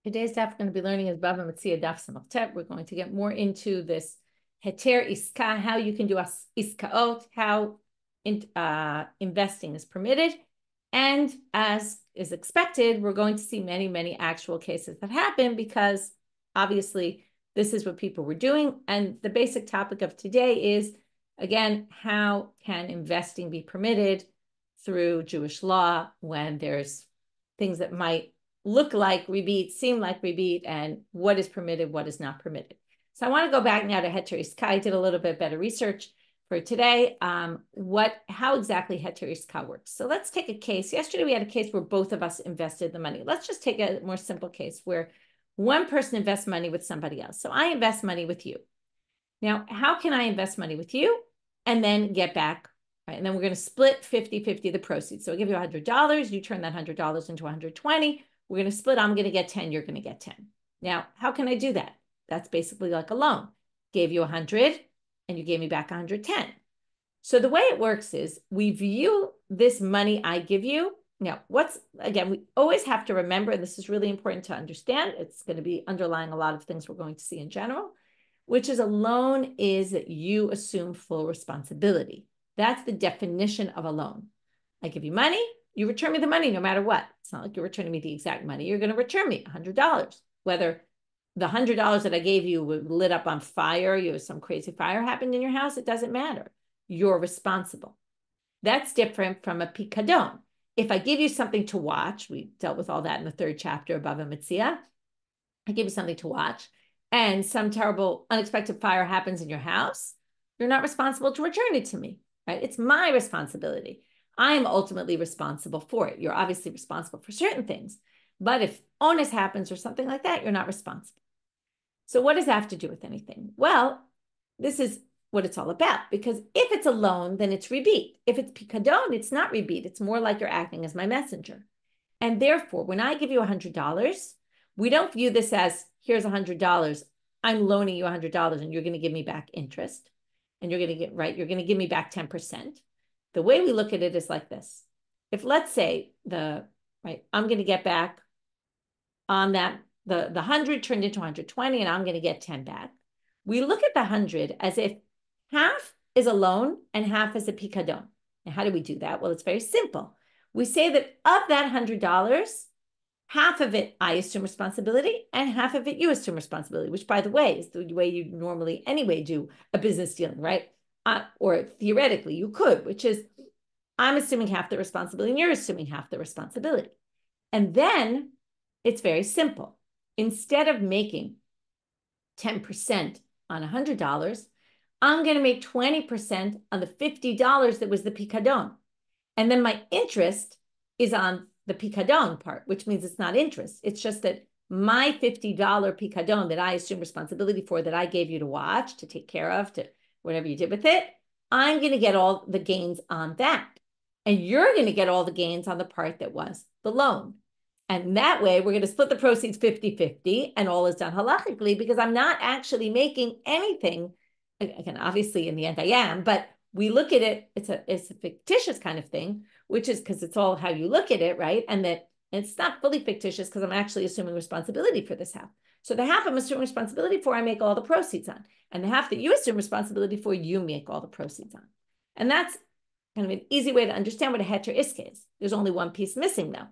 Today's daf we're going to be learning is Bava Metzia daf Samach. We're going to get more into this heter iska, how you can do iskaot, how investing is permitted. And as is expected, we're going to see many, many actual cases that happen because obviously this is what people were doing. And the basic topic of today is, again, how can investing be permitted through Jewish law when there's things that might look like rebeat, seem like rebeat, and what is permitted, what is not permitted. So I want to go back now to heter iska. I did a little bit better research for today. How exactly heter iska works. So let's take a case. Yesterday we had a case where both of us invested the money. Let's just take a more simple case where one person invests money with somebody else. So I invest money with you. Now, how can I invest money with you and then get back? Right, and then we're going to split 50-50 the proceeds. So I give you $100. You turn that $100 into 120. We're going to split. I'm going to get 10. You're going to get 10. Now, how can I do that? That's basically like a loan. Gave you 100 and you gave me back 110. So the way it works is we view this money I give you. Now, again, we always have to remember, and this is really important to understand. It's going to be underlying a lot of things we're going to see in general, which is a loan is that you assume full responsibility. That's the definition of a loan. I give you money. You return me the money no matter what. It's not like you're returning me the exact money. You're going to return me $100. Whether the $100 that I gave you lit up on fire, some crazy fire happened in your house, it doesn't matter. You're responsible. That's different from a pikadon. If I give you something to watch, we dealt with all that in the 3rd chapter of Bava Metzia. I give you something to watch, and some terrible, unexpected fire happens in your house, you're not responsible to return it to me, right? It's my responsibility. I am ultimately responsible for it. You're obviously responsible for certain things, but if onus happens or something like that, you're not responsible. So what does that have to do with anything? Well, this is what it's all about, because if it's a loan, then it's rebeat. If it's pikadon, it's not rebeat. It's more like you're acting as my messenger. And therefore, when I give you $100, we don't view this as, here's $100. I'm loaning you $100 and you're going to give me back interest. And you're going to give me back 10%. The way we look at it is like this. If let's say I'm going to get back on that, the 100 turned into 120 and I'm going to get 10 back. We look at the 100 as if half is a loan and half is a pikadon. Now, how do we do that? Well, it's very simple. We say that of that $100, half of it I assume responsibility and half of it you assume responsibility, which, by the way, is the way you normally anyway do a business dealing, right? Or theoretically you could, which is I'm assuming half the responsibility and you're assuming half the responsibility. And then it's very simple. Instead of making 10% on $100, I'm going to make 20% on the $50 that was the pikadon. And then my interest is on the pikadon part, which means it's not interest. It's just that my $50 pikadon that I assume responsibility for, that I gave you to watch, to take care of, to whatever you did with it, I'm going to get all the gains on that. And you're going to get all the gains on the part that was the loan. And that way, we're going to split the proceeds 50-50, and all is done halachically, because I'm not actually making anything. Again, obviously, in the end, I am, but we look at it, it's a fictitious kind of thing, which is because it's all how you look at it, right? And it's not fully fictitious because I'm actually assuming responsibility for this half. So the half I'm assuming responsibility for, I make all the proceeds on. And the half that you assume responsibility for, you make all the proceeds on. And that's kind of an easy way to understand what a heter iska is. There's only one piece missing, though,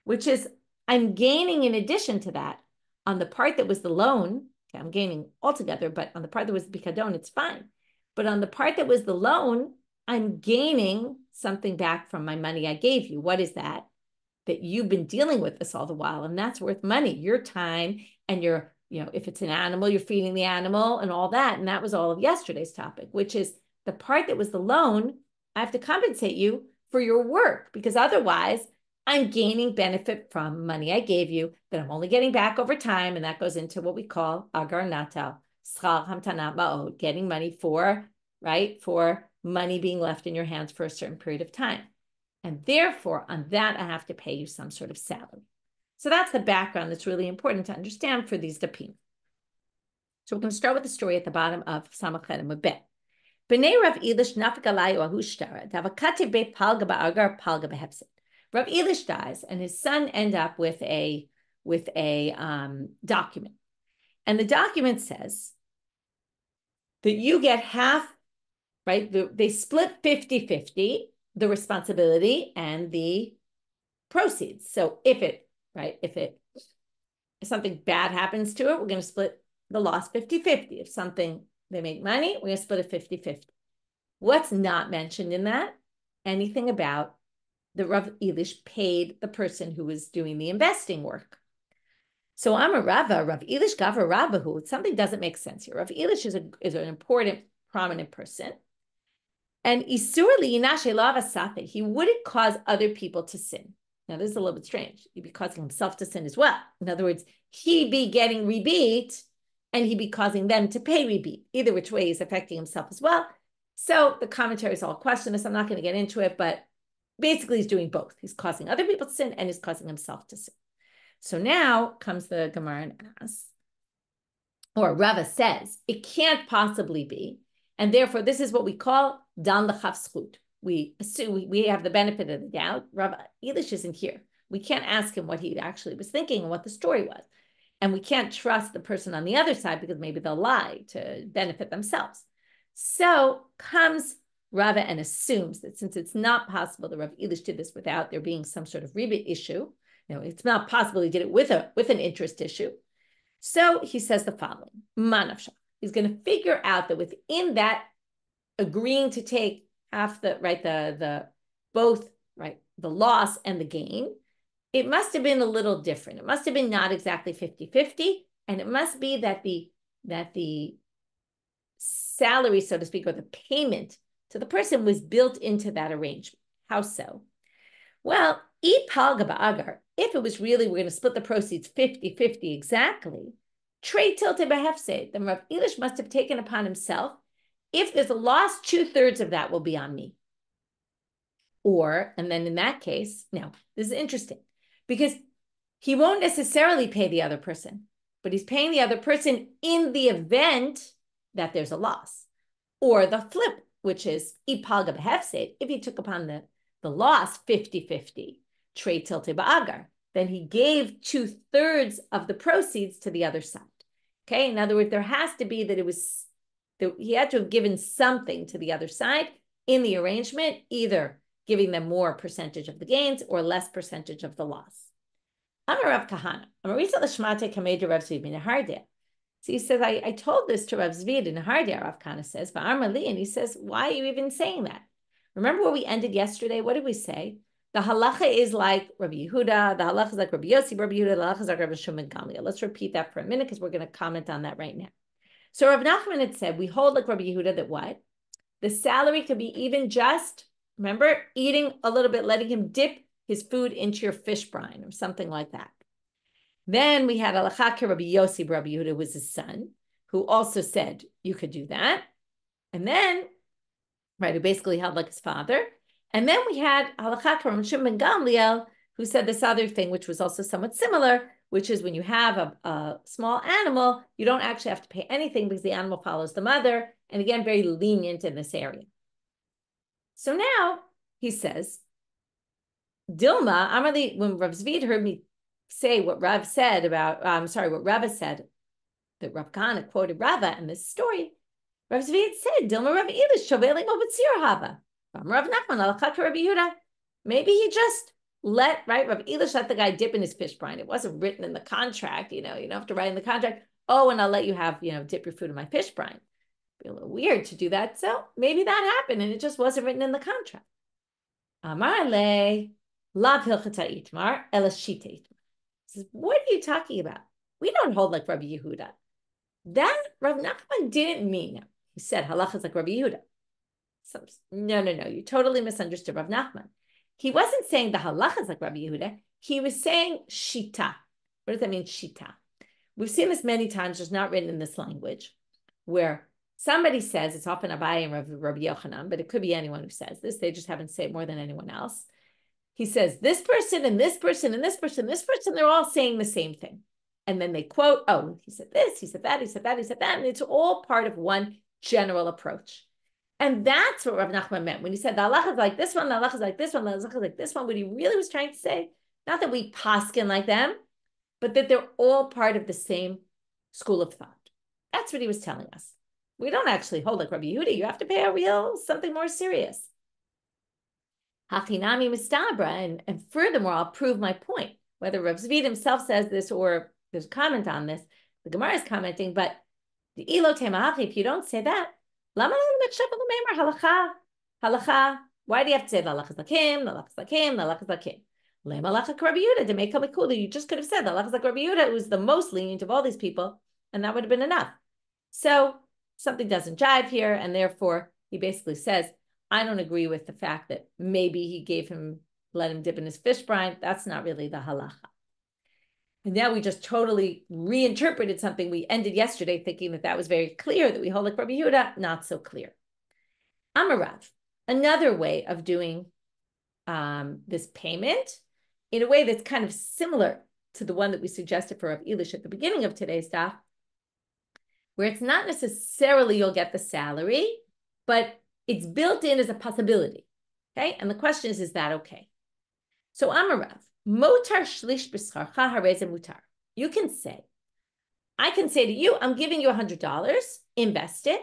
which is I'm gaining in addition to that on the part that was the loan. Okay, I'm gaining altogether, but on the part that was the pikadon, it's fine. But on the part that was the loan, I'm gaining something back from my money I gave you. What is that? That you've been dealing with this all the while, and that's worth money, your time, and if it's an animal, you're feeding the animal and all that. And that was all of yesterday's topic, which is the part that was the loan. I have to compensate you for your work, because otherwise I'm gaining benefit from money I gave you that I'm only getting back over time. And that goes into what we call agar natal, schar hamtana ma'od, getting money for money being left in your hands for a certain period of time. And therefore, on that, I have to pay you some sort of salary. So that's the background that's really important to understand for these dapim. So we're going to start with the story at the bottom of Samach and Mabet. B'nei Rav Elish nafik alayu ahushtara, davakati be palga ba'agar palga behepsit. Rav Elish dies, and his son end up with a with a document. And the document says that you get half, right? They split 50-50, the responsibility and the proceeds. So if something bad happens to it, we're going to split the loss 50-50. If something, they make money, we're going to split it 50-50. What's not mentioned in that? Anything about the Rav Elish paid the person who was doing the investing work. So I'm a Rava, Rav Elish gave a Ravahu. Something doesn't make sense here. Rav Elish is an important, prominent person. And Isur li'inashe lava safed, he wouldn't cause other people to sin. Now, this is a little bit strange. He'd be causing himself to sin as well. In other words, he'd be getting rebate and he'd be causing them to pay rebate. Either which way, he's affecting himself as well. So the commentary is all questionless. I'm not going to get into it, but basically he's doing both. He's causing other people to sin and he's causing himself to sin. So now comes the Gemara and asks, or Rava says, it can't possibly be. And therefore, this is what we call dan l'chaf zchut. We assume we have the benefit of the doubt. Rav Elish isn't here. We can't ask him what he actually was thinking and what the story was. And we can't trust the person on the other side because maybe they'll lie to benefit themselves. So comes Rava and assumes that since it's not possible that Rav Elish did this without there being some sort of rebate issue, it's not possible he did it with an interest issue. So he says the following: Manafsha. He's going to figure out that within that agreeing to take half the loss and the gain, it must have been a little different. It must have been not exactly 50-50, and it must be that the salary, so to speak, or the payment to the person was built into that arrangement. How so? Well, if it was really, we're going to split the proceeds 50-50 exactly, then Rav Elish must have taken upon himself, if there's a loss, 2/3 of that will be on me. And then in that case, now, this is interesting, because he won't necessarily pay the other person, but he's paying the other person in the event that there's a loss. Or the flip, which is, if he took upon the loss 50-50, then he gave 2/3 of the proceeds to the other side. Okay, in other words, there has to be that he had to have given something to the other side in the arrangement, either giving them more percentage of the gains or less percentage of the loss. I'm a Rav Kahana. I'm a Risa Lashmate Kameja Rav Zvid in Hardea. So he says, I told this to Rav Zvid in Hardea, Rav Kahana says, and he says, why are you even saying that? Remember where we ended yesterday? What did we say? The halacha is like Rabbi Yehuda, the halacha is like Rabbi Yossi, Rabbi Yehuda, the halacha is like Rabbi Shimon Gamliel. Let's repeat that for a minute because we're going to comment on that right now. So Rav Nachman had said, we hold like Rabbi Yehuda that what? The salary could be even just, remember, eating a little bit, letting him dip his food into your fish brine or something like that. Then we had halacha Rabbi Yossi, Rabbi Yehuda was his son, who also said you could do that. And then, right, who basically held like his father. And then we had halakha from Shimon Gamliel, who said this other thing, which was also somewhat similar, which is when you have a small animal, you don't actually have to pay anything because the animal follows the mother. And again, very lenient in this area. So now he says, Dilma, Amali, when Rav Zvid heard me say what Rav said about, what Rava said, that Rav Kahana quoted Rava in this story, Rav Zvid said, Dilma Rav Elish, Shoveling Mobatzir Hava. Rav Nachman, Alachak Rabbi Yehuda. Maybe he just Rav Elish let the guy dip in his fish brine. It wasn't written in the contract, you don't have to write in the contract, and I'll let you have, dip your food in my fish brine. It'd be a little weird to do that. So maybe that happened and it just wasn't written in the contract. Amar le, lav hilchata itmar, elashita itmar. He says, what are you talking about? We don't hold like Rabbi Yehuda. That Rav Nachman didn't mean. He said halacha is like Rabbi Yehuda. No. You totally misunderstood Rav Nachman. He wasn't saying the halacha is like Rabbi Yehuda. He was saying shita. What does that mean, shita? We've seen this many times, just not written in this language, where somebody says, it's often Abaye and Rabbi Yochanan, but it could be anyone who says this. They just haven't said it more than anyone else. He says, this person and this person and this person, they're all saying the same thing. And then they quote, he said this, he said that, he said that, he said that. And it's all part of one general approach. And that's what Rav Nachman meant. When he said, the halacha is like this one, the halacha is like this one, the halacha is like this one, what he really was trying to say, not that we paskin like them, but that they're all part of the same school of thought. That's what he was telling us. We don't actually hold like Rabbi Yehuda. You have to pay a real something more serious. Hachinami mistabra, and furthermore, I'll prove my point. Whether Rav Zvid himself says this or there's a comment on this, the Gemara is commenting, but the ilo temahachi, if you don't say that, halacha. Why do you have to say the halachas lakim, the halachas lakim, the halachas lakim? Lemalacha Rabbi Yehuda to make kamikula. You just could have said the halachas like Rabbi Yehuda, who's the most lenient of all these people, and that would have been enough. So something doesn't jive here, and therefore he basically says, I don't agree with the fact that maybe he let him dip in his fish brine. That's not really the halacha. And now we just totally reinterpreted something we ended yesterday thinking that was very clear, that we hold like Rabbi Yehuda, not so clear. Amarav, another way of doing this payment in a way that's kind of similar to the one that we suggested for Rav Elish at the beginning of today's daf, where it's not necessarily you'll get the salary, but it's built in as a possibility, okay? And the question is that okay? So Amarav, motar shlish b'scharcha harei mutar. You can say, I can say to you, I'm giving you $100, invest it.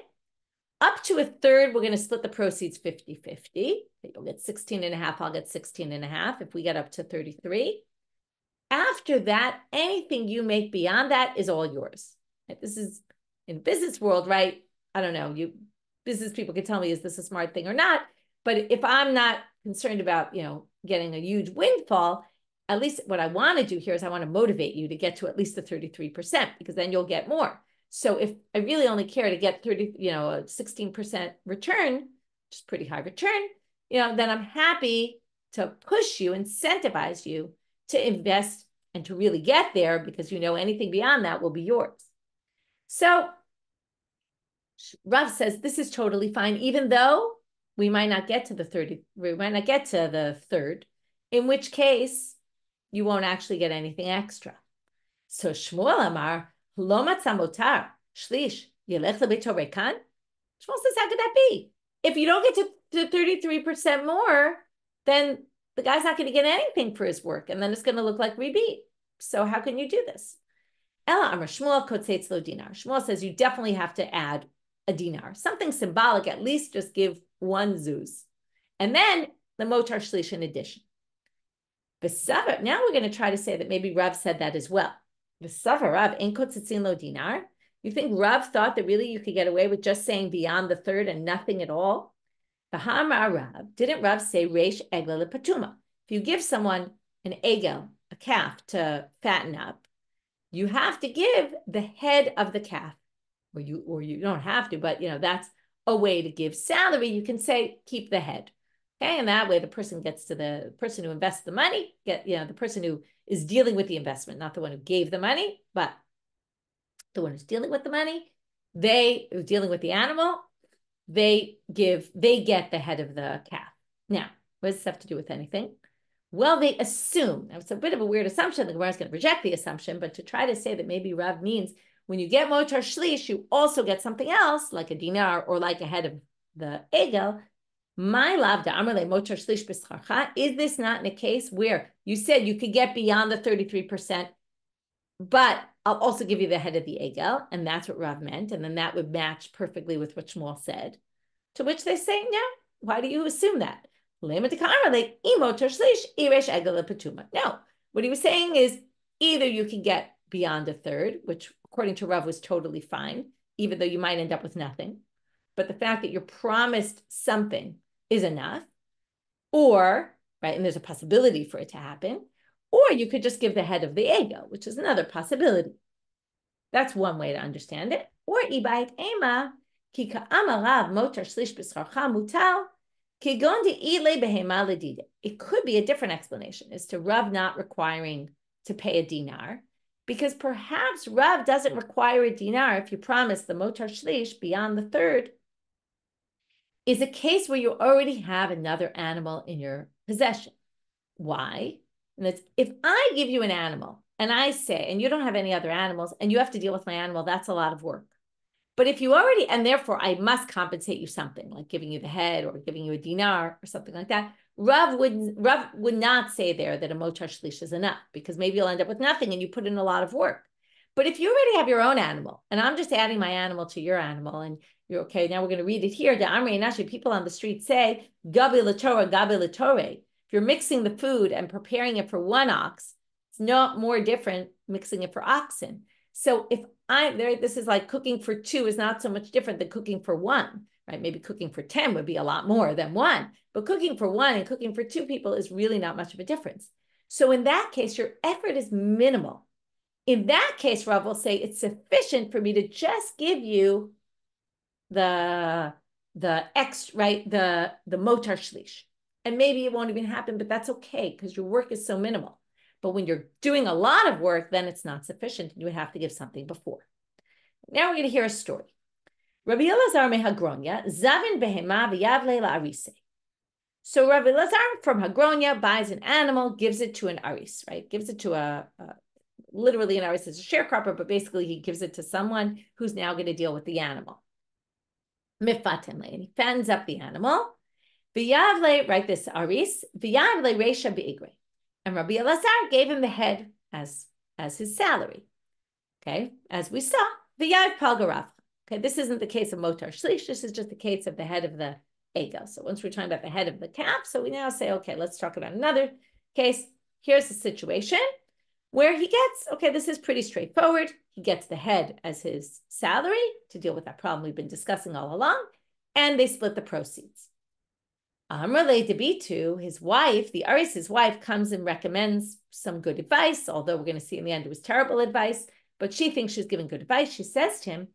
Up to a third, we're going to split the proceeds 50-50. You'll get 16.5, I'll get 16.5 if we get up to 33. After that, anything you make beyond that is all yours. This is in business world, right? I don't know, business people can tell me, is this a smart thing or not? But if I'm not concerned about, getting a huge windfall, at least what I want to do here is I want to motivate you to get to at least the 33%, because then you'll get more. So if I really only care to get a 16% return, which is pretty high return, then I'm happy to push you, incentivize you to invest and to really get there, because anything beyond that will be yours. So Rav says this is totally fine, even though we might not get to the third, in which case you won't actually get anything extra. So Shmuel Amar, Lo matzah motar, shlish, yelech lebeito rekan. Shmuel says, how could that be? If you don't get to 33% more, then the guy's not going to get anything for his work, and then it's going to look like rebate. So how can you do this? Ela Amar Shmuel kotzetz lo dinar. Shmuel says you definitely have to add a dinar, something symbolic, at least just give one zuz. And then the motar shlish in addition. Now we're going to try to say that maybe Rav said that as well. Rav ein kotzetzin lo dinar. You think Rav thought that really you could get away with just saying beyond the third and nothing at all? Rav, didn't Rav say reish egel lepatuma? If you give someone an egel, a calf, to fatten up, you have to give the head of the calf. Or you don't have to, but that's a way to give salary. You can say keep the head. Okay, and that way the person gets to the person who invests the money, the person who is dealing with the investment, not the one who gave the money, but the one who's dealing with the money. They are dealing with the animal. They get the head of the calf. Now, what does this have to do with anything? Well, they assume. Now, it's a bit of a weird assumption. The Gemara is going to reject the assumption, but to try to say that maybe Rav means when you get motar shlish, you also get something else, like a dinar or like a head of the egel. My lav da amrle motar shlish b'scharcha. Is this not in a case where you said you could get beyond the 33%, but I'll also give you the head of the egel, and that's what Rav meant, and then that would match perfectly with what Shmuel said. To which they say, no, why do you assume that? No, what he was saying is either you can get beyond a third, which according to Rav was totally fine, even though you might end up with nothing, but the fact that you're promised something is enough, or, right, and there's a possibility for it to happen, or you could just give the head of the ego, which is another possibility. That's one way to understand it. Or ibait ema, ki ka'amarav motar shlish b'scharcha mutal, ki gondi ile behema ledida. It could be a different explanation as to Rav not requiring to pay a dinar, because perhaps Rav doesn't require a dinar if you promise the motar shlish beyond the third, is a case where you already have another animal in your possession. Why? And it's, if I give you an animal and I say, and you don't have any other animals and you have to deal with my animal, that's a lot of work. But if you already, and therefore I must compensate you something, like giving you the head or giving you a dinar or something like that, Rav would not say there that a motar shlish is enough, because maybe you'll end up with nothing and you put in a lot of work. But if you already have your own animal, and I'm just adding my animal to your animal, and you're okay, now we're going to read it here. The Amrei Nashi, people on the street say, Gabi l'Torah, Gabi l'Torah. If you're mixing the food and preparing it for one ox, it's not more different mixing it for oxen. So if this is like cooking for two is not so much different than cooking for one, right? Maybe cooking for 10 would be a lot more than one, but cooking for one and cooking for two people is really not much of a difference. So in that case, your effort is minimal. In that case, Rav will say it's sufficient for me to just give you the motar shlish. And maybe it won't even happen, but that's okay because your work is so minimal. But when you're doing a lot of work, then it's not sufficient. You would have to give something before. Now we're going to hear a story. Rabbi Elazar meHagronya, Zavin behema v'yavle la'arise. So Rabbi Elazar from Hagronya buys an animal, gives it to an aris, right? Gives it to literally an aris is a sharecropper, but basically he gives it to someone who's now going to deal with the animal. Mifatim, and he fattens up the animal. V'yavle, right, this aris, v'yavle reisha be'igre. And Rabbi Elazar gave him the head as his salary. Okay, as we saw, v'yav palgarav. Okay, this isn't the case of motar shlish. This is just the case of the head of the ego. So once we're talking about the head of the calf, so we now say, okay, let's talk about another case. Here's the situation where he gets, okay, this is pretty straightforward. He gets the head as his salary to deal with that problem we've been discussing all along, and they split the proceeds. Amrle Debitu, his wife, the Aris's wife, comes and recommends some good advice, although we're going to see in the end it was terrible advice, but she thinks she's giving good advice. She says to him,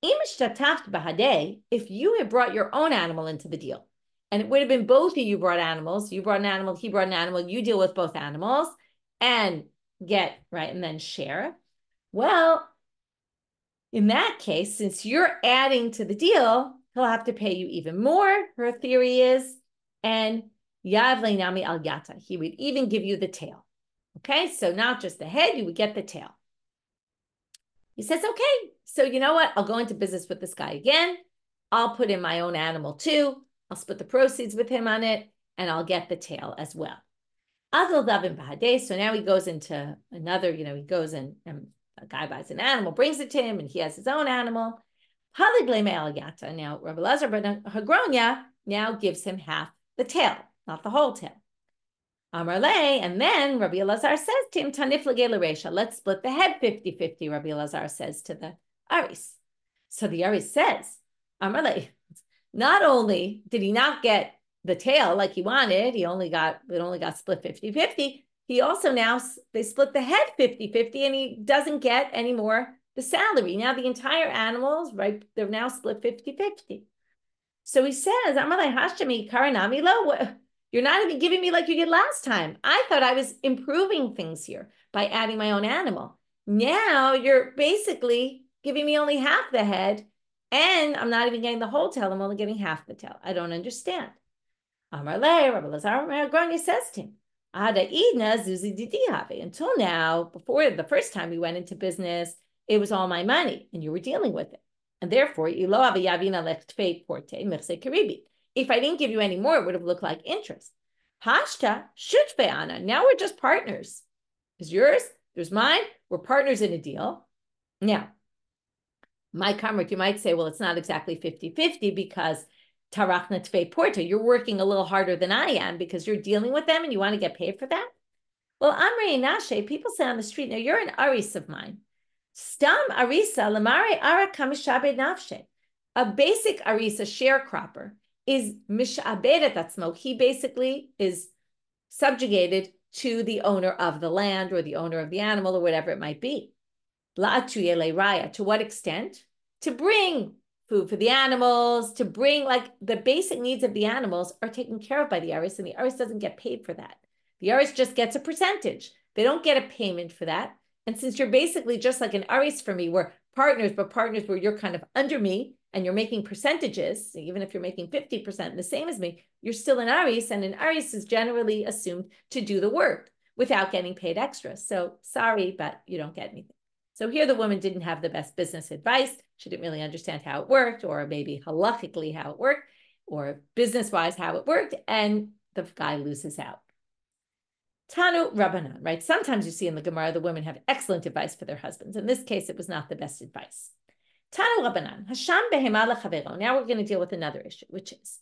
if you had brought your own animal into the deal, and it would have been both of you brought animals, you brought an animal, he brought an animal, you deal with both animals, and get, right, and then share. Well, in that case, since you're adding to the deal, he'll have to pay you even more, her theory is, and Yavle Nami Al Yata, he would even give you the tail. Okay, so not just the head, you would get the tail. He says, okay, so you know what? I'll go into business with this guy again. I'll put in my own animal too. I'll split the proceeds with him on it, and I'll get the tail as well. So now he goes into another, he goes and a guy buys an animal, brings it to him, and he has his own animal. Now, Rabbi Elazar ben Hagronya now gives him half the tail, not the whole tail. Amarle, and then Rabbi Elazar says to him, Tanif l'geil, let's split the head 50-50, Rabbi Elazar says to the Aris. So the Aris says, Amarle, not only did he not get the tail like he wanted, it only got split 50-50, he also now, they split the head 50-50, and he doesn't get any more the salary. Now the entire animals, right, they're now split 50-50. So he says, Amarle Hashemi Karanami Lo, you're not even giving me like you did last time. I thought I was improving things here by adding my own animal. Now you're basically giving me only half the head, and I'm not even getting the whole tail. I'm only getting half the tail. I don't understand. Amarle, Rabbi Elazar says to him, Ada Idna Zuzi Didihave. Until now, before the first time we went into business, it was all my money, and you were dealing with it. And therefore, if I didn't give you any more, it would have looked like interest. Hashta shutfe'ana. Now we're just partners. It's yours, there's mine. We're partners in a deal. Now, my comrade, you might say, well, it's not exactly 50-50 because tarachna tfei porta. You're working a little harder than I am because you're dealing with them and you want to get paid for that. Well, Amrei Nashe, people say on the street, now you're an aris of mine. Stam arisa lamare ara kamishabed nafshe. A basic arisa sharecropper is mishabedet atzmo. He basically is subjugated to the owner of the land or the owner of the animal or whatever it might be. La'atuye le'raya. To what extent? To bring food for the animals, to bring, like, the basic needs of the animals are taken care of by the aris, and the aris doesn't get paid for that. The aris just gets a percentage. They don't get a payment for that. And since you're basically just like an aris for me, we're partners, but partners where you're kind of under me and you're making percentages, even if you're making 50% the same as me, you're still an aris, and an aris is generally assumed to do the work without getting paid extra. So sorry, but you don't get anything. So here the woman didn't have the best business advice. She didn't really understand how it worked, or maybe halachically how it worked, or business-wise how it worked. And the guy loses out. Tanu Rabbanan, right? Sometimes you see in the Gemara, the women have excellent advice for their husbands. In this case, it was not the best advice. Tanu Rabbanan, Hasham behema lechavero. Now we're going to deal with another issue, which is,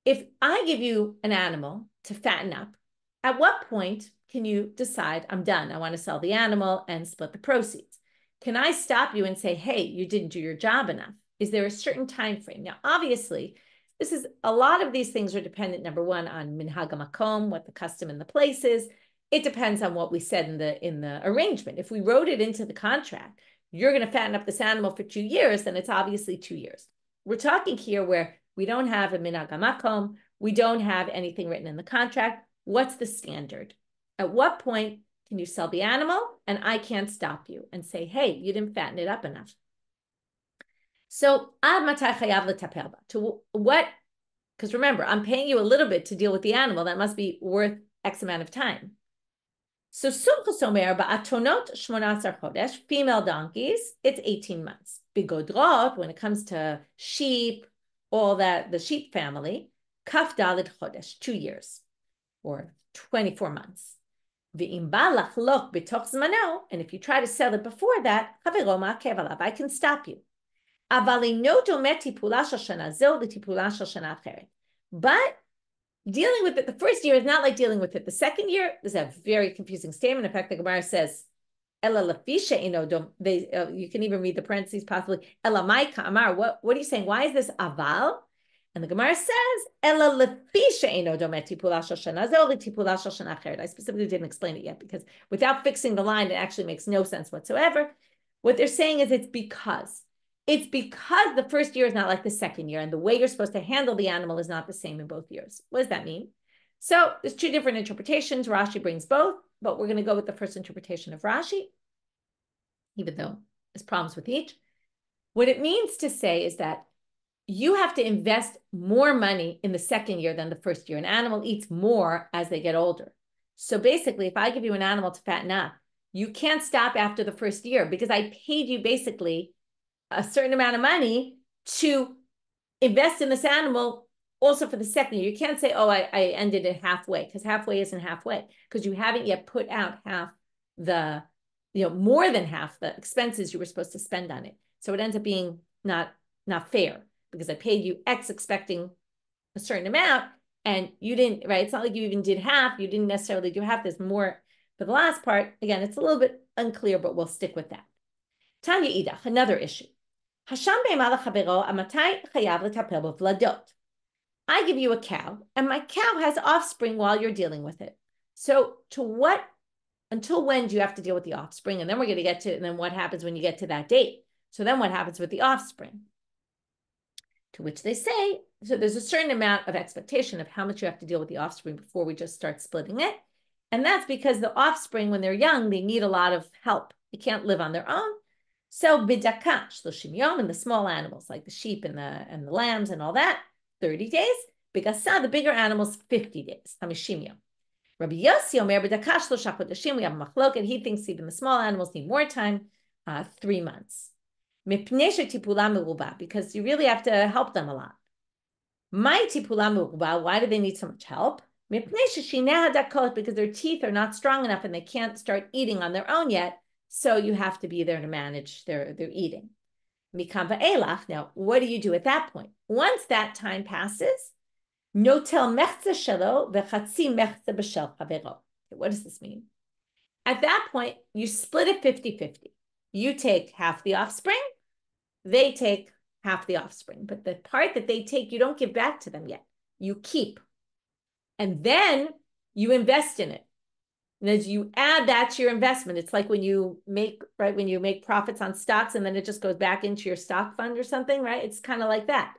if I give you an animal to fatten up, at what point can you decide, I'm done, I want to sell the animal and split the proceeds? Can I stop you and say, hey, you didn't do your job enough? Is there a certain time frame? Now, obviously, this is a lot of these things are dependent, number one, on minhag makom, what the custom in the place is. It depends on what we said in the arrangement. If we wrote it into the contract, you're going to fatten up this animal for 2 years, then it's obviously 2 years. We're talking here where we don't have a minhag makom, we don't have anything written in the contract. What's the standard? At what point can you sell the animal and I can't stop you and say, hey, you didn't fatten it up enough? So, to what? Because remember, I'm paying you a little bit to deal with the animal. That must be worth X amount of time. So, female donkeys, it's 18 months. Bigodrot, when it comes to sheep, all that, the sheep family, kaf dalet chodesh, 2 years or 24 months. And if you try to sell it before that, I can stop you. But dealing with it the first year is not like dealing with it the second year. This is a very confusing statement. In fact, the Gemara says, you can even read the parentheses possibly. What are you saying? Why is this aval? And the Gemara says, I specifically didn't explain it yet because without fixing the line, it actually makes no sense whatsoever. What they're saying is it's because the first year is not like the second year, and the way you're supposed to handle the animal is not the same in both years. What does that mean? So there's 2 different interpretations. Rashi brings both, but we're going to go with the first interpretation of Rashi, even though there's problems with each. What it means to say is that you have to invest more money in the second year than the first year. An animal eats more as they get older. So basically, if I give you an animal to fatten up, you can't stop after the first year because I paid you basically a certain amount of money to invest in this animal also for the second year. You can't say, oh, I ended it halfway, because halfway isn't halfway, because you haven't yet put out half the, more than half the expenses you were supposed to spend on it. So it ends up being not fair, because I paid you X expecting a certain amount and you didn't, right? It's not like you even did half. You didn't necessarily do half. There's more for the last part. Again, it's a little bit unclear, but we'll stick with that. Tanya Idach, another issue. I give you a cow and my cow has offspring while you're dealing with it. So until when do you have to deal with the offspring? And then we're going to get to, and then what happens when you get to that date? So then what happens with the offspring? To which they say, so there's a certain amount of expectation of how much you have to deal with the offspring before we just start splitting it. And that's because the offspring, when they're young, they need a lot of help. They can't live on their own. So bidaka, 30 yom, and the small animals like the sheep and the lambs and all that, 30 days. Bigasa, the bigger animals, 50 days. 50 yom. Rabbi Yossi Omer bidaka 3 chodeshim. We have a machloket. He thinks even the small animals need more time, 3 months. Because you really have to help them a lot. Why do they need so much help? Because their teeth are not strong enough and they can't start eating on their own yet. So you have to be there to manage their eating. Now, what do you do at that point? Once that time passes, what does this mean? At that point, you split it 50-50. You take half the offspring, they take half the offspring. But the part that they take, you don't give back to them yet. You keep. And then you invest in it. And as you add that to your investment, it's like when you make profits on stocks and then it just goes back into your stock fund or something, right? It's kind of like that.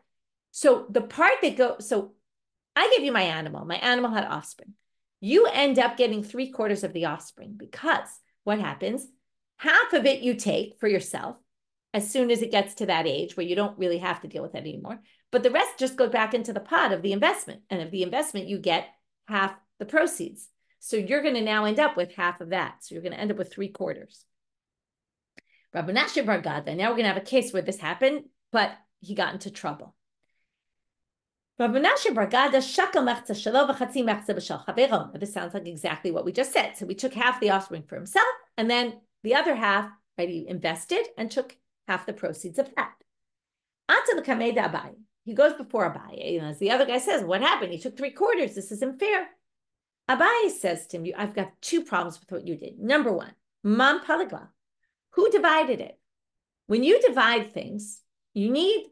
So the part that so I give you my animal had offspring. You end up getting 3/4 of the offspring because what happens? Half of it you take for yourself as soon as it gets to that age where you don't really have to deal with it anymore. But the rest just goes back into the pot of the investment. And of the investment, you get half the proceeds. So you're going to now end up with half of that. So you're going to end up with 3/4. Rabbanit Bar Gada. Now we're going to have a case where this happened, but he got into trouble. This sounds like exactly what we just said. So we took half the offspring for himself, and then the other half, right, he invested and took half the proceeds of that. He goes before Abaye, and as the other guy says, what happened? He took 3/4. This isn't fair. Abaye says to him, I've got 2 problems with what you did. Number 1, Mam Paligla. Who divided it? When you divide things, you need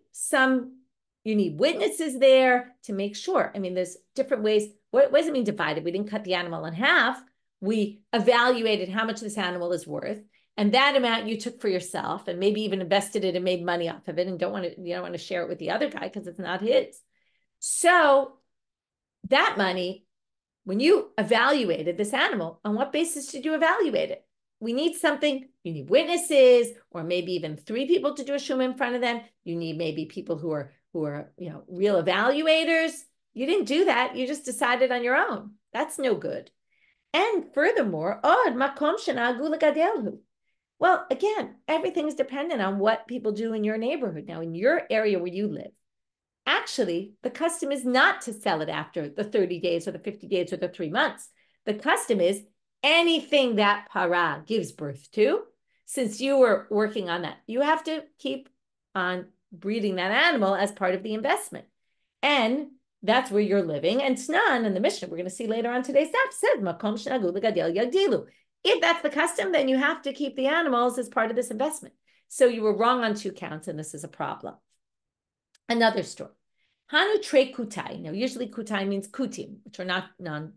witnesses there to make sure. I mean, there's different ways. What does it mean divided? We didn't cut the animal in half. We evaluated how much this animal is worth. And that amount you took for yourself and maybe even invested it and made money off of it and you don't want to share it with the other guy because it's not his. So that money, when you evaluated this animal, on what basis did you evaluate it? We need something. You need witnesses, or maybe even 3 people to do a shuma in front of them. You need maybe people who are real evaluators. You didn't do that. You just decided on your own. That's no good. And furthermore, well, again, everything's dependent on what people do in your neighborhood. Now, in your area where you live, actually, the custom is not to sell it after the 30 days or the 50 days or the 3 months. The custom is anything that para gives birth to, since you were working on that, you have to keep on breeding that animal as part of the investment. And that's where you're living. And Snan in the Mishnah, we're going to see later on today's daf, says, Makom shnagu l'gadel yagdilu. If that's the custom, then you have to keep the animals as part of this investment. So you were wrong on 2 counts, and this is a problem. Another story. Hanu tre kutai. Now, usually kutai means kutim, which are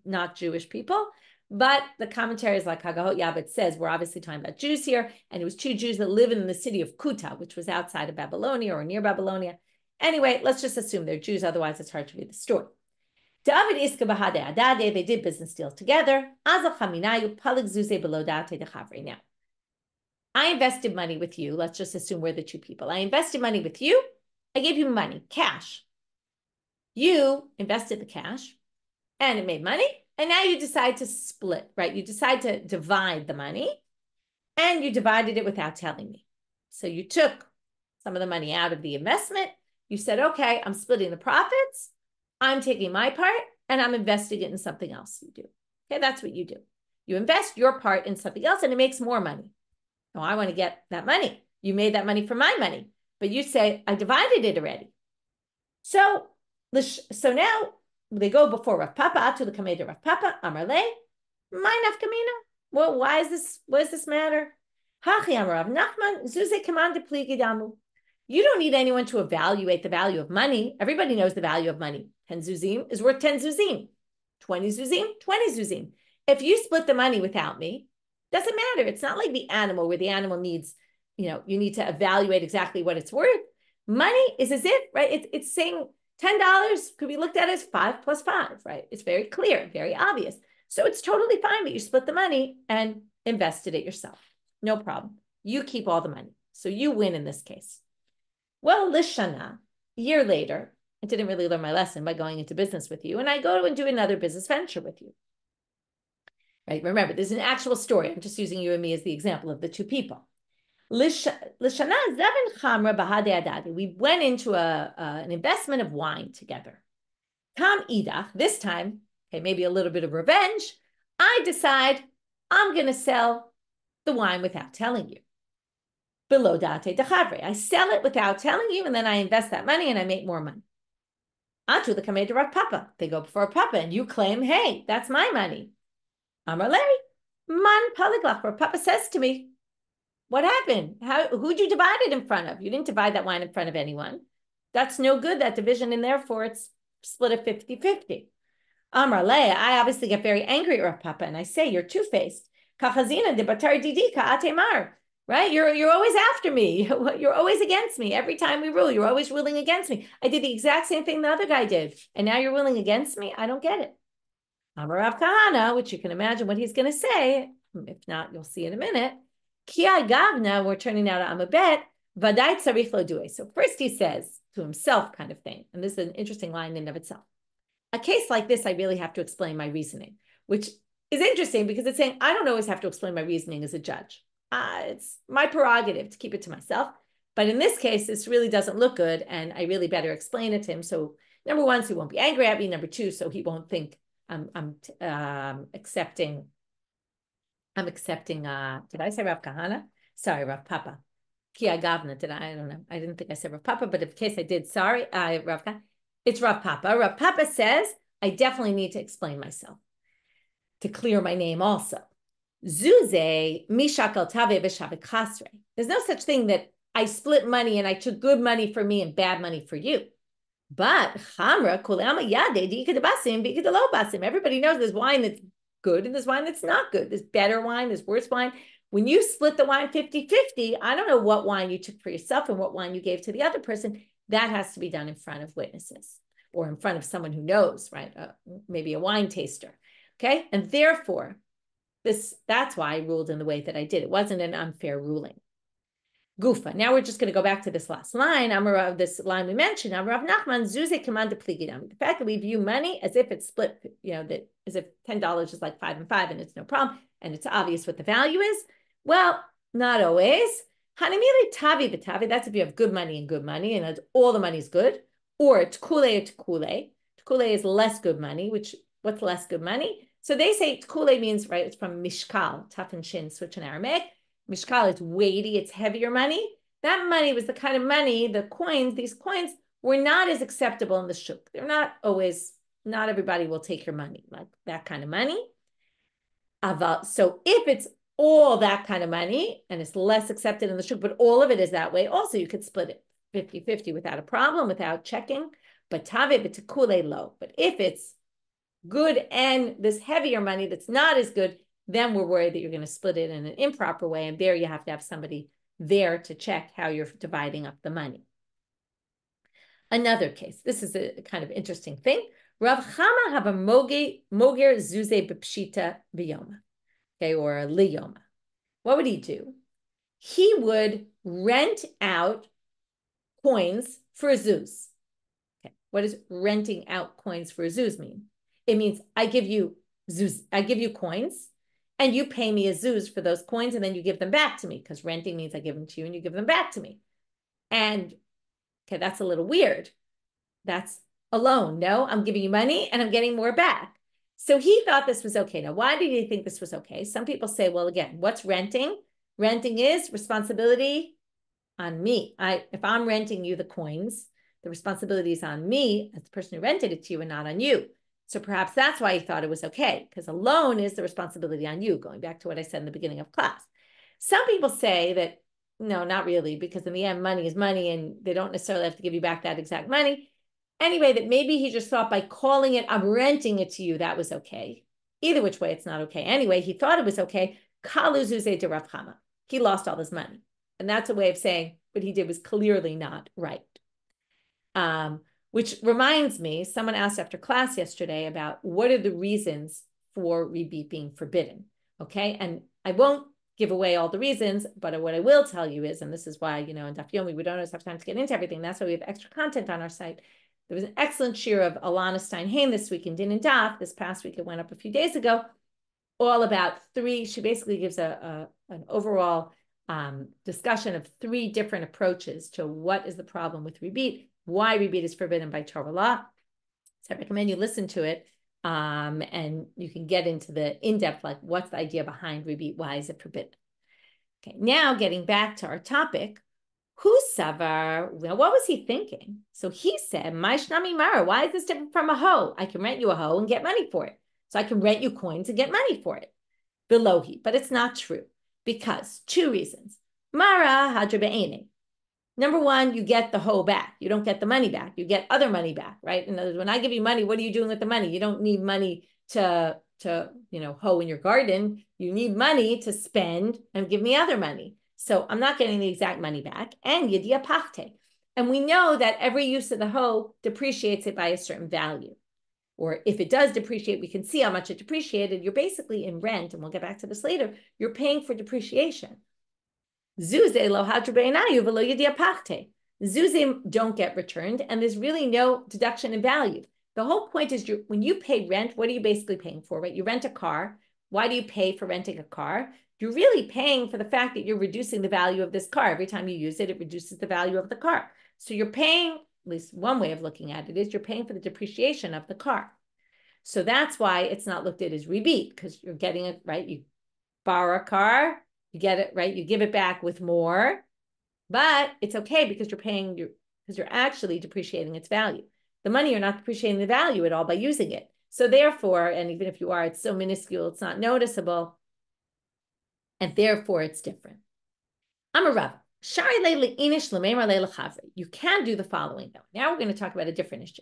not Jewish people, but the commentaries like Hagahot Yabet says we're obviously talking about Jews here, and it was 2 Jews that live in the city of Kuta, which was outside of Babylonia or near Babylonia. Anyway, let's just assume they're Jews, otherwise it's hard to read the story. They did business deals together. Now, I invested money with you. Let's just assume we're the 2 people. I invested money with you. I gave you money, cash. You invested the cash and it made money. And now you decide to split, right? You decide to divide the money and you divided it without telling me. So you took some of the money out of the investment. You said, okay, I'm splitting the profits. I'm taking my part and I'm investing it in something else you do. Okay, that's what you do. You invest your part in something else and it makes more money. Oh, I want to get that money. You made that money for my money, but you say, I divided it already. So now they go before Rav Papa to the Kamei Rav Papa, Amar Le, my nafkamina. Well, why is this? What does this matter? Hachi Amar Rav Nachman, Zuze Kamanda Pligidamu. You don't need anyone to evaluate the value of money. Everybody knows the value of money. 10 zuzim is worth 10 zuzim. 20 zuzim, 20 zuzim. If you split the money without me, doesn't matter. It's not like the animal where the animal needs, you need to evaluate exactly what it's worth. Money is as if, right? It's saying $10 could be looked at as 5 + 5, right? It's very clear, very obvious. So it's totally fine that you split the money and invested it yourself. No problem. You keep all the money. So you win in this case. Well, lishana, a year later, I didn't really learn my lesson by going into business with you, and I go and do another business venture with you. Right? Remember, this is an actual story. I'm just using you and me as the example of the 2 people. We went into an investment of wine together. Kam idach, this time, okay, maybe a little bit of revenge, I decide I'm going to sell the wine without telling you. Below date dechavre. I sell it without telling you, and then I invest that money and I make more money. Atu the kamei Rav Papa. They go before Papa, and you claim, hey, that's my money. Amar Lei, man paliglach. Rav Papa says to me, what happened? Who'd you divide it in front of? You didn't divide that wine in front of anyone. That's no good, that division, and therefore it's split at 50-50. Amar Lei, I obviously get very angry at Rav Papa, and I say, you're two-faced. Kachazina de batar didi ka'atemar. Right? You're always after me. You're always against me. Every time we rule, you're always ruling against me. I did the exact same thing the other guy did. And now you're ruling against me? I don't get it. Amar Rav Kahana, which you can imagine what he's going to say. If not, you'll see in a minute. Ki agavna, we're turning now to Amabet. Vadai tzarich lo du'e. So first he says to himself kind of thing. And this is an interesting line in and of itself. A case like this, I really have to explain my reasoning, which is interesting because it's saying I don't always have to explain my reasoning as a judge. It's my prerogative to keep it to myself. But in this case, this really doesn't look good. And I really better explain it to him so Number one, so he won't be angry at me. Number two, so he won't think I'm accepting. Did I say Rav Kahana? Sorry, Rav Papa. Kia Gavna, I don't know. I didn't think I said Rav Papa, but in case I did, sorry, Rav Kahana. It's Rav Papa. Rav Papa says, I definitely need to explain myself to clear my name also. Zuze mishakal tave v'shavik chasre. There's no such thing that I split money and I took good money for me and bad money for you. But chamra kulama yade dikadabasim bikadalobasim. Everybody knows there's wine that's good and there's wine that's not good. There's better wine, there's worse wine. When you split the wine 50-50, I don't know what wine you took for yourself and what wine you gave to the other person. That has to be done in front of witnesses or in front of someone who knows, right? Maybe a wine taster, okay? And therefore, that's why I ruled in the way that I did. It wasn't an unfair ruling. Gufa. Now we're just going to go back to this last line. This line we mentioned. Amarav Nachman Zuze command de pligidam. The fact that we view money as if it's split, that as if $10 is like 5 and 5 and it's no problem, and it's obvious what the value is. Well, not always. Hanimile tavi b'tavi. That's if you have good money and all the money is good. Or tkule or tkule. Tkule is less good money. What's less good money? So they say tkule means, right, it's from mishkal, taf and shin, switch in Aramaic. Mishkal is weighty, it's heavier money. That money was the kind of money, these coins were not as acceptable in the shuk. They're not everybody will take your money, like that kind of money. So if it's all that kind of money and it's less accepted in the shuk, but all of it is that way, also you could split it 50-50 without a problem, without checking. But tave b'tekule lo. But if it's good and this heavier money that's not as good, then we're worried that you're going to split it in an improper way. And there you have to have somebody there to check how you're dividing up the money. Another case. This is a kind of interesting thing. Rav Chama have a moger zuze b'pshita b'yoma, okay, or a liyoma. What would he do? He would rent out coins for a zuz. Okay, what does renting out coins for a zuz mean? It means I give you coins, and you pay me a zuz for those coins, and then you give them back to me, because renting means I give them to you and you give them back to me. And, okay, that's a little weird. That's a loan. No, I'm giving you money and I'm getting more back. So he thought this was okay. Now, why did he think this was okay? Some people say, well, again, what's renting? Renting is responsibility on me. If I'm renting you the coins, the responsibility is on me as the person who rented it to you and not on you. So perhaps that's why he thought it was okay, because a loan is the responsibility on you, going back to what I said in the beginning of class. Some people say that, no, not really, because in the end, money is money, and they don't necessarily have to give you back that exact money. Anyway, that maybe he just thought by calling it, I'm renting it to you, that was okay. Either which way, it's not okay. Anyway, he thought it was okay. Kalu zuze de Rav Chama. He lost all his money. And that's a way of saying what he did was clearly not right. Which reminds me, someone asked after class yesterday about what are the reasons for rebate being forbidden, okay? And I won't give away all the reasons, but what I will tell you is, and this is why, in Daf Yomi, we don't always have time to get into everything. That's why we have extra content on our site. There was an excellent shiur of Alana Stein-Haim this week in Din and Daf. This past week, it went up a few days ago, all about she basically gives an overall discussion of 3 different approaches to what is the problem with rebate, why rebate is forbidden by Torah law. So I recommend you listen to it, and you can get into the in-depth, like what's the idea behind rebate, why is it forbidden? Okay, now getting back to our topic, who savar, what was he thinking? So he said, Maishnami Mara, why is this different from a hoe? I can rent you a hoe and get money for it. So I can rent you coins and get money for it. Belohi, but it's not true, because 2 reasons. Mara hadra be'ene. Number one, you get the hoe back. You don't get the money back. You get other money back, right? In other words, when I give you money, what are you doing with the money? You don't need money to hoe in your garden. You need money to spend and give me other money. So I'm not getting the exact money back. And yedia pachte. And we know that every use of the hoe depreciates it by a certain value. Or if it does depreciate, we can see how much it depreciated. You're basically in rent, and we'll get back to this later. You're paying for depreciation. Zuze lo hadra velo yedia pachte. Zuze don't get returned, and there's really no deduction in value. The whole point is when you pay rent, what are you basically paying for, right? You rent a car. Why do you pay for renting a car? You're really paying for the fact that you're reducing the value of this car. Every time you use it, it reduces the value of the car. So you're paying least one way of looking at it is you're paying for the depreciation of the car. So that's why it's not looked at as rebate, because you're getting it, right? You borrow a car, you get it, right? You give it back with more, but it's okay because because you're actually depreciating its value. The money, you're not depreciating the value at all by using it. So therefore, and even if you are, it's so minuscule, it's not noticeable. And therefore it's different. I'm a Rav. You can do the following though. Now we're going to talk about a different issue.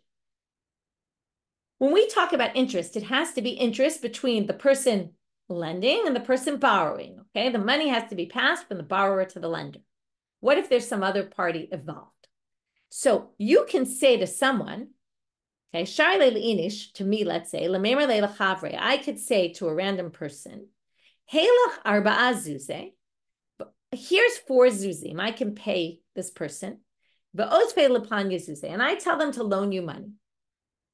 When we talk about interest, it has to be interest between the person lending and the person borrowing. Okay, the money has to be passed from the borrower to the lender. What if there's some other party involved? So you can say to someone, okay, to me, let's say, I could say to a random person, here's 4 zuzim. I can pay this person. And I tell them to loan you money.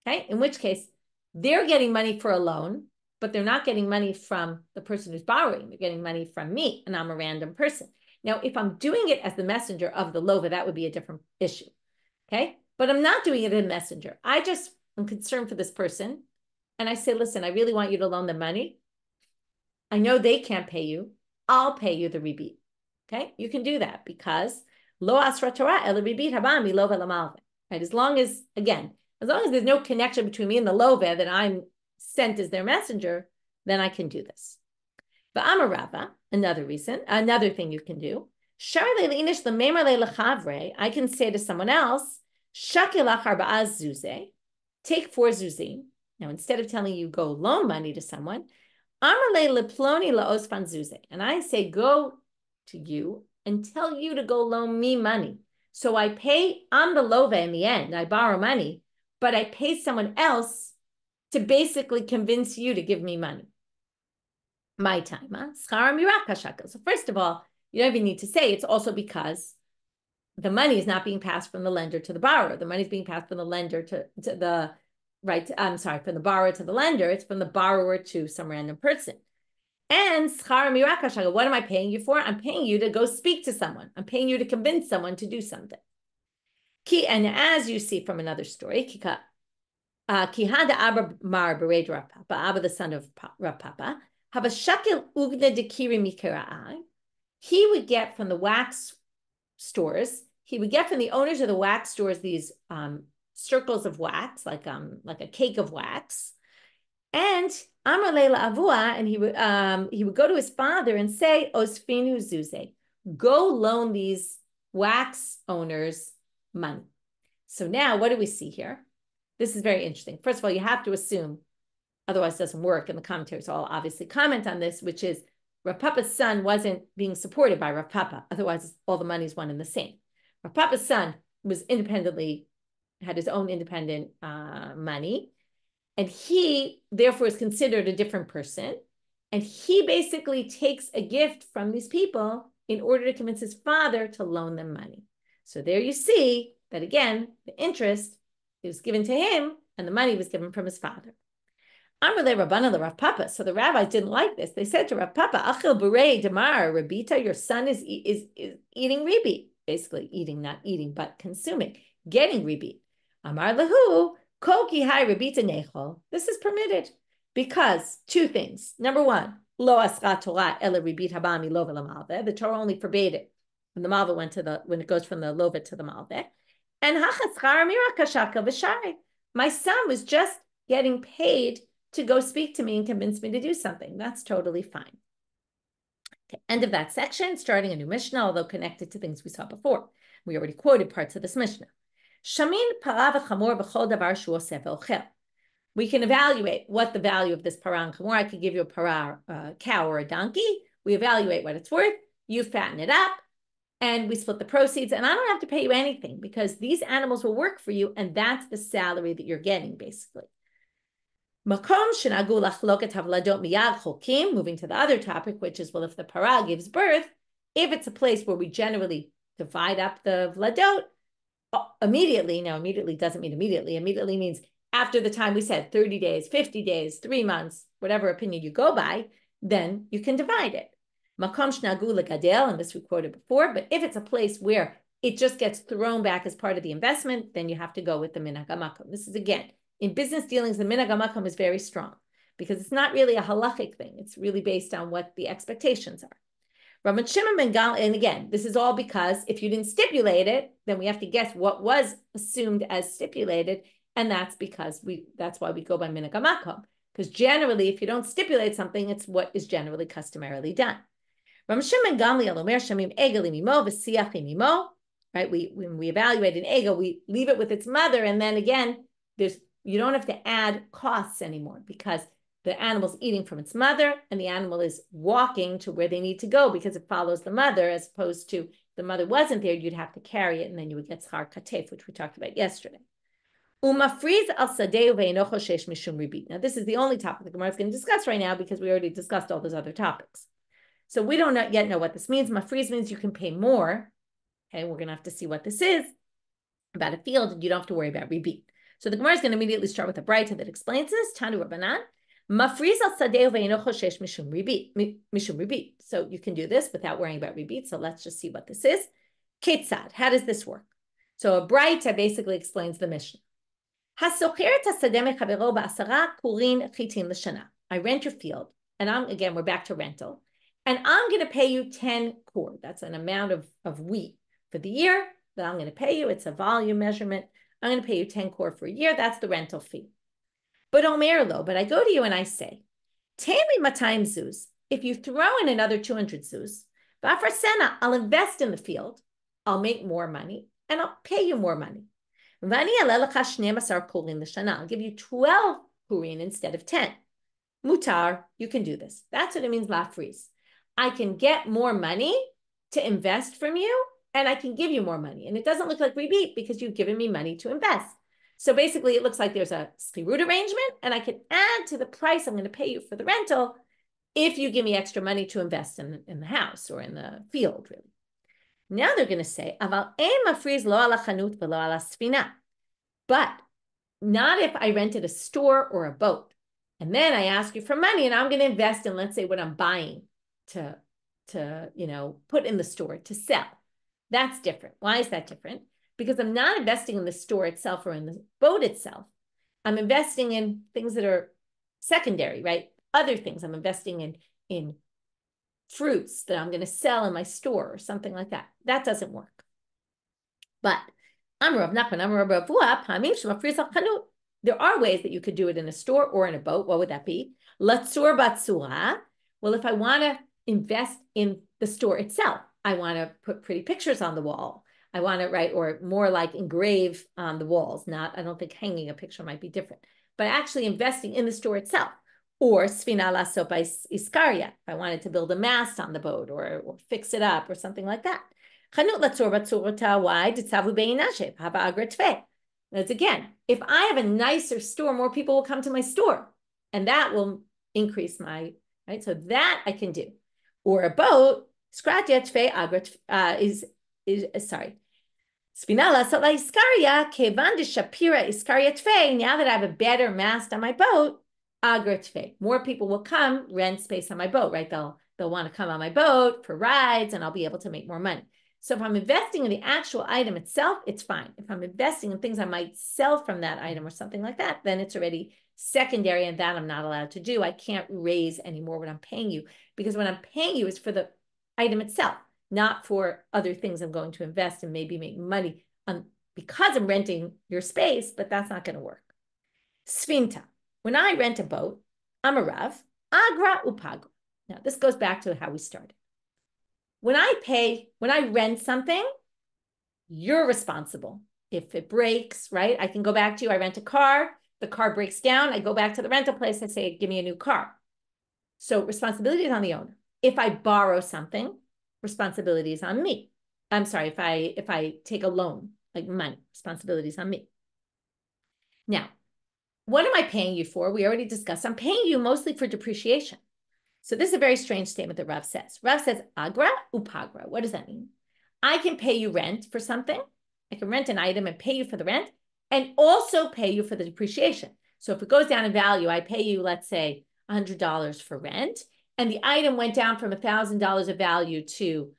Okay, in which case they're getting money for a loan, but they're not getting money from the person who's borrowing. They're getting money from me, and I'm a random person. Now, if I'm doing it as the messenger of the lova, that would be a different issue. Okay, but I'm not doing it as a messenger. I just am concerned for this person, and I say, listen, I really want you to loan the money. I know they can't pay you. I'll pay you the rebate. Okay, you can do that because lo asra Torah el rebate haba mi lova lamalve. Right, as long as there's no connection between me and the love that I'm sent as their messenger, then I can do this. But I'm a Rava, another thing you can do. I can say to someone else, take 4 zuzim. Now, instead of telling you go loan money to someone, and I say go to you and tell you to go loan me money. So I'm the love in the end. I borrow money, but I pay someone else to basically convince you to give me money. My time, So first of all, you don't even need to say it's also because the money is not being passed from the lender to the borrower. The money is being passed from the lender from the borrower to the lender. It's from the borrower to some random person. And what am I paying you for? I'm paying you to go speak to someone. I'm paying you to convince someone to do something. And as you see from another story, Abba, the son of Rav Papa, he would get from the wax stores, he would get from the owners of the wax stores these circles of wax, like a cake of wax. And Amar Leila Avua, and he would go to his father and say, Osfinu Zuze, go loan these wax owners money. So now what do we see here? This is very interesting. First of all, you have to assume, otherwise it doesn't work, and the commentators all obviously comment on this, which is Rav Papa's son wasn't being supported by Rav Papa. Otherwise, all the money is one and the same. Rav Papa's son had his own independent money, and he therefore is considered a different person. And he basically takes a gift from these people in order to convince his father to loan them money. So there you see that again, the interest was given to him and the money was given from his father. Amrle Rabbanit Rav Papa. So the rabbis didn't like this. They said to Rav Papa, Achil Berei Damar Rabita, your son is eating rebate. Basically eating, not eating, but consuming, getting rebate. Amar Lahu, Koki Hai Rabita Nechol. This is permitted because 2 things. Number 1, Lo Asra Torah Ela Rebit Habami Lova Lamalve. The Torah only forbade it when the malva when it goes from the lova to the malve. And my son was just getting paid to go speak to me and convince me to do something. That's totally fine. Okay, end of that section, starting a new Mishnah, although connected to things we saw before. We already quoted parts of this Mishnah. We can evaluate what the value of this parah and chamor. I could give you a parah, a cow, or a donkey. We evaluate what it's worth. You fatten it up, and we split the proceeds. And I don't have to pay you anything because these animals will work for you, and that's the salary that you're getting, basically. Moving to the other topic, which is, well, if the parah gives birth, if it's a place where we generally divide up the vladot immediately. Now, immediately doesn't mean immediately. Immediately means after the time we said 30 days, 50 days, 3 months, whatever opinion you go by, then you can divide it. Makom shnagu legadel, and this we quoted before, but if it's a place where it just gets thrown back as part of the investment, then you have to go with the minhag hamakom. This is, again, in business dealings, the minhag hamakom is very strong because it's not really a halachic thing. It's really based on what the expectations are. Rabban Shimon ben Gamliel, and again, this is all because if you didn't stipulate it, then we have to guess what was assumed as stipulated, and that's why we go by minhag hamakom. Because generally, if you don't stipulate something, it's what is generally customarily done. Rabban Shimon ben Gamliel omer shamim egel imimo v'siach imimo. Right? When we evaluate an egel, we leave it with its mother, and then again, you don't have to add costs anymore because the animal's eating from its mother and the animal is walking to where they need to go because it follows the mother, as opposed to the mother wasn't there, you'd have to carry it and then you would get schar katef, which we talked about yesterday. Now, this is the only topic the Gemara is going to discuss right now because we already discussed all those other topics. So we don't yet know what this means. Mafriz means you can pay more. Okay, we're going to have to see what this is about a field, and you don't have to worry about ribit. So the Gemara is going to immediately start with a braita that explains this. Tanu Rabbanan. Mafriz al sadeh ve'eno choshesh mishum ribit. So you can do this without worrying about ribit. So let's just see what this is. Ketzad, how does this work? So a braita basically explains the mission. I rent your field, and we're back to rental, and I'm going to pay you 10 kor. That's an amount of wheat for the year that I'm going to pay you. It's a volume measurement. I'm going to pay you 10 kor for a year. That's the rental fee. But I go to you and I say, Tami matayim zuz. If you throw in another 200 zuz, I'll invest in the field. I'll make more money, and I'll pay you more money. I'll give you 12 kurin instead of 10. Mutar, you can do this. That's what it means, lafriz. I can get more money to invest from you, and I can give you more money. And it doesn't look like ribit because you've given me money to invest. So basically, it looks like there's a schirut arrangement, and I can add to the price I'm going to pay you for the rental if you give me extra money to invest in the house or in the field, really. Now they're going to say, but not if I rented a store or a boat. And then I ask you for money and I'm going to invest in, let's say, what I'm buying to put in the store to sell. That's different. Why is that different? Because I'm not investing in the store itself or in the boat itself. I'm investing in things that are secondary, right? Other things. I'm investing in fruits that I'm going to sell in my store or something like that. That doesn't work. But there are ways that you could do it in a store or in a boat. What would that be? Latsur batsura. Well, if I want to invest in the store itself, I want to put pretty pictures on the wall. I want to write, or more like engrave on the walls. I don't think hanging a picture might be different, but actually investing in the store itself. Or sfina la sopa iskaria, if I wanted to build a mast on the boat or fix it up or something like that. That's again, if I have a nicer store, more people will come to my store, and that will increase my, right? So that I can do. Or a boat, Spinala Sala Iskaria, Kevan Shapira Iskaria Tfe. Now that I have a better mast on my boat, Agratfe. More people will come rent space on my boat, right? They'll want to come on my boat for rides, and I'll be able to make more money. So if I'm investing in the actual item itself, it's fine. If I'm investing in things I might sell from that item or something like that, then it's already secondary, and that I'm not allowed to do. I can't raise anymore what I'm paying you, because what I'm paying you is for the item itself, not for other things I'm going to invest and maybe make money on because I'm renting your space, but that's not going to work. Sfinta. When I rent a boat, I'm a Rav, Agra Upagra. Now, this goes back to how we started. When I rent something, you're responsible. If it breaks, right? I can go back to you. I rent a car. The car breaks down. I go back to the rental place. I say, give me a new car. So responsibility is on the owner. If I borrow something, responsibility is on me. I'm sorry, if I take a loan, like money, responsibility is on me. Now, what am I paying you for? We already discussed. I'm paying you mostly for depreciation. So this is a very strange statement that Rav says. Rav says, agra upagra. What does that mean? I can pay you rent for something. I can rent an item and pay you for the rent and also pay you for the depreciation. So if it goes down in value, I pay you, let's say, $100 for rent, and the item went down from $1,000 of value to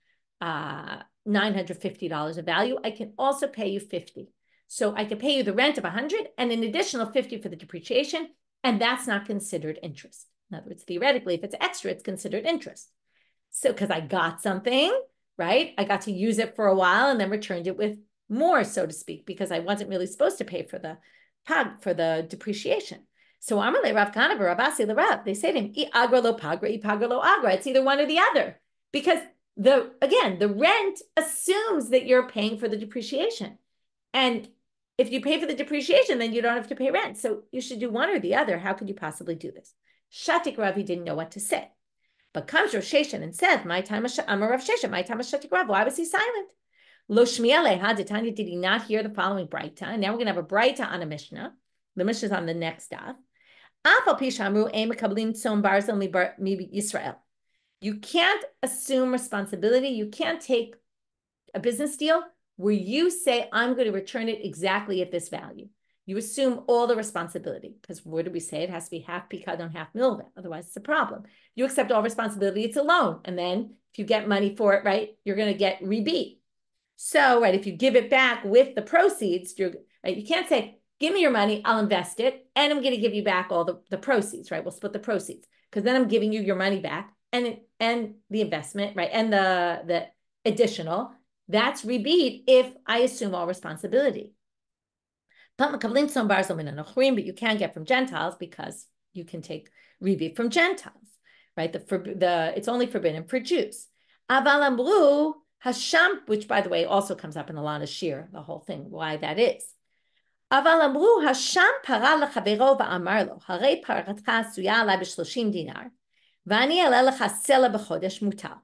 $950 of value, I can also pay you 50. So I can pay you the rent of 100 and an additional 50 for the depreciation, and that's not considered interest. In other words, theoretically, if it's extra, it's considered interest. So because I got something, right? I got to use it for a while and then returned it with more, so to speak, because I wasn't really supposed to pay for the depreciation. So Amalei Rav Kana Rabasi Rav, they say to him, agra lo pagra, pagra lo agra. It's either one or the other. Because the rent assumes that you're paying for the depreciation. And if you pay for the depreciation, then you don't have to pay rent. So you should do one or the other. How could you possibly do this? Shatik Ravi didn't know what to say. But comes Rav Sheshan and says, my time is Amar Rav Sheshan, my time is Shatik Rav. Why was he silent? Lo Shmiele Haditanya, did he not hear the following Braita? And now we're going to have a Braita on a Mishnah. The Mishnah is on the next daf. You can't assume responsibility. You can't take a business deal where you say, I'm going to return it exactly at this value. You assume all the responsibility, because what do we say? It has to be half pikadon, half milva. Otherwise, it's a problem. You accept all responsibility, it's a loan. And then if you get money for it, right, you're going to get rebate. So, right, if you give it back with the proceeds, right, you can't say, give me your money, I'll invest it, and I'm going to give you back all the proceeds, right? We'll split the proceeds, because then I'm giving you your money back and the investment, right, and the additional. That's rebate if I assume all responsibility. But you can't get from Gentiles because you can take rebate from Gentiles, right? It's only forbidden for Jews. Aval amru hasham, which by the way also comes up in a lot of Shiur, the whole thing, why that is. Aval amru hasham para lechavero va'amar lo, harei paratcha asuya alai b'30 dinar, v'ani aleh lecha sela b'chodesh mutal.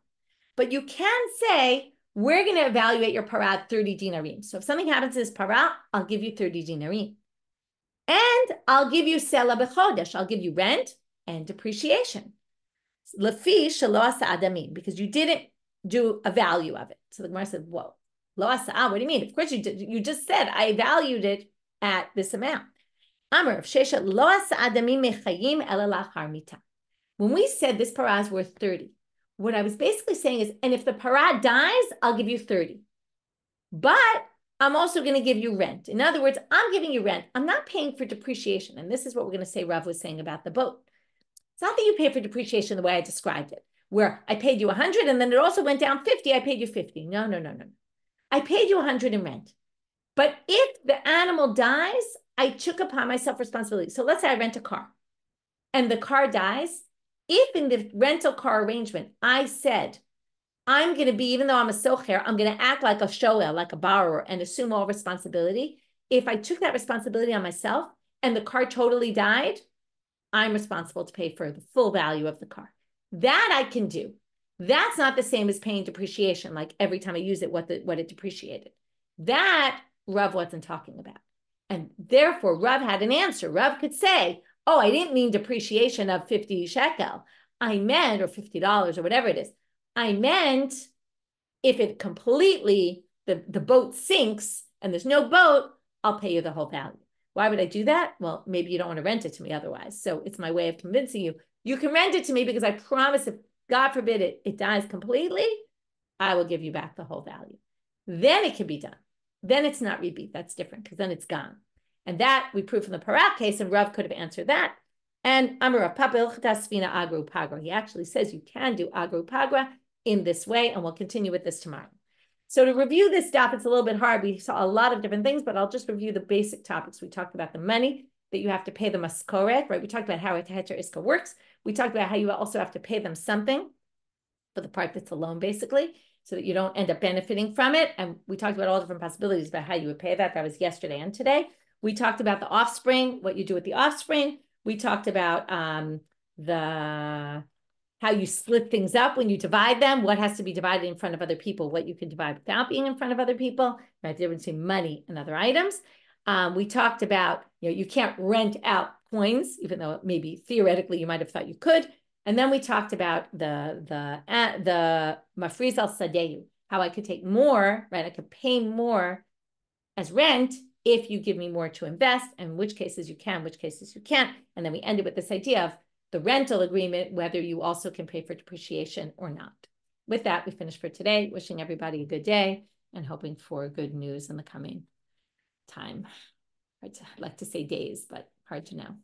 But you can say, we're going to evaluate your parah at 30 dinarim. So if something happens to this parah, I'll give you 30 dinarim. And I'll give you sela b'chodesh. I'll give you rent and depreciation. Lefi shelo asa adamim, because you didn't do a value of it. So the Gemara said, whoa, lo asa, what do you mean? Of course you did. You just said, I valued it at this amount. Amar, shesha lo asa adamim mechayim ela lachar mita. When we said this parah is worth 30, what I was basically saying is, and if the parah dies, I'll give you 30. But I'm also going to give you rent. In other words, I'm giving you rent. I'm not paying for depreciation. And this is what we're going to say Rav was saying about the boat. It's not that you pay for depreciation the way I described it, where I paid you 100 and then it also went down 50. I paid you 50. No. I paid you 100 in rent. But if the animal dies, I took upon myself responsibility. So let's say I rent a car and the car dies. If in the rental car arrangement, I said, I'm going to be, even though I'm a socher, I'm going to act like a shoel, like a borrower, and assume all responsibility. If I took that responsibility on myself and the car totally died, I'm responsible to pay for the full value of the car. That I can do. That's not the same as paying depreciation, like every time I use it, what it depreciated. That Rav wasn't talking about. And therefore, Rav had an answer. Rav could say, oh, I didn't mean depreciation of 50 shekel. I meant, or $50 or whatever it is. I meant if it completely, the boat sinks and there's no boat, I'll pay you the whole value. Why would I do that? Well, maybe you don't want to rent it to me otherwise. So it's my way of convincing you. You can rent it to me because I promise if, God forbid, it dies completely, I will give you back the whole value. Then it can be done. Then it's not rebate. That's different because then it's gone. And that we prove from the Parak case, and Rav could have answered that. And Amarav Papil Sfina Agru Pagra. He actually says you can do Agru Pagra in this way, and we'll continue with this tomorrow. So to review this daf, it's a little bit hard. We saw a lot of different things, but I'll just review the basic topics. We talked about the money that you have to pay the maskoret, right? We talked about how a heter iska works. We talked about how you also have to pay them something for the part that's a loan, basically, so that you don't end up benefiting from it. And we talked about all different possibilities about how you would pay that. That was yesterday and today. We talked about the offspring, what you do with the offspring. We talked about how you split things up when you divide them, what has to be divided in front of other people, what you can divide without being in front of other people, right? The difference between money and other items. We talked about, you can't rent out coins, even though maybe theoretically you might have thought you could. And then we talked about the mafriz al sadeyu, how I could take more, right? I could pay more as rent if you give me more to invest, and in which cases you can, which cases you can't. And then we ended with this idea of the rental agreement, whether you also can pay for depreciation or not. with that, we finish for today. Wishing everybody a good day and hoping for good news in the coming time. I'd like to say days, but hard to know.